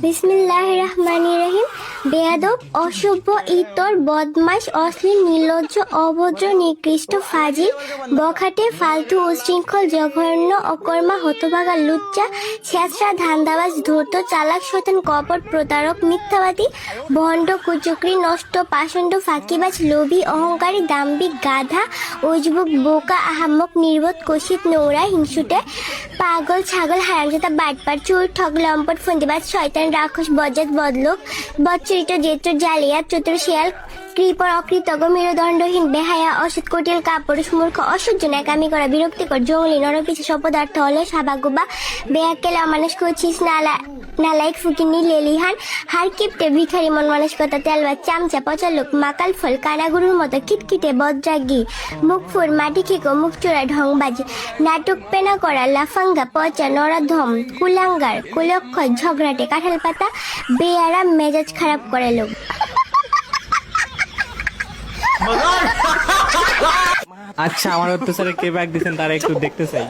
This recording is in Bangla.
বিসমিল্লাহির রহমানির রহিম। বেয়াদব, অসভ্য, ইতর, বদমাশ, অশ্লীল, নির্লজ্জ, অভদ্র, নিকৃষ্ট, ফাজিল, বখাটে, ফালতু, উচ্ছৃঙ্খল, জঘন্য, অকর্মা, হতভাগা, লুচ্চা, ছেঁচড়া, ধান্দাবাজ, ধূর্ত, চালাক, শয়তান, কপট, প্রতারক, মিথ্যাবাদী, ভণ্ড, কুচক্রী, নষ্ট, পাষণ্ড, ফাঁকিবাজ, লোভী, অহংকারী, দাম্ভিক, গাধা, উজবুক, বোকা, আহাম্মক, নির্বোধ, কুৎসিত, নোংরা, হিংসুটে, পাগল, ছাগল, হারামজাদা, বাটপার, চোর, ঠক, লম্পট, ফন্দিবাজ, শয়তান, রাক্ষস, বজ্জাত, বদলোক, বচ্চরিত, জেত্র, জালিয়াত, চতুর, শিয়াল, কৃপর, অকৃতজ্ঞ, মেরুদণ্ডহীন, বেহায়া, অসৎ, কটিল, কাপুরুষ, মূর্খ, অসহ্য, ন্যাকামি করা, বিরক্তিকর, জঙ্গলি, নরপিশাচ, অপদার্থ, অলস, হাবাগোবা, বেয়াক্কেল, অমানুষ, কুচিস, নালাইক, ফুকিনি, লেলিহান, হার কিপটে, ভিখারি, মন মানসিকতা, তেলবাজ, চামচা, পচা লোক, মাকাল ফল, কানাগুরুর মতো খিটখিটে, বজ্রাগী, মুখফুর, মাটি খেকো, মুখ চোরা, ঢংবাজ, নাটক পেনা করা, লাফাঙ্গা, পচা, নরাধম, কুলাঙ্গার, কুলক্ষয়, ঝগড়াটে, কাঁঠাল পাতা, বেয়ারা, মেজাজ খারাপ করে লোক। আচ্ছা, আমার অত্যাচারে কে ব্যাগ দিচ্ছেন তারা একটু দেখতে চাই।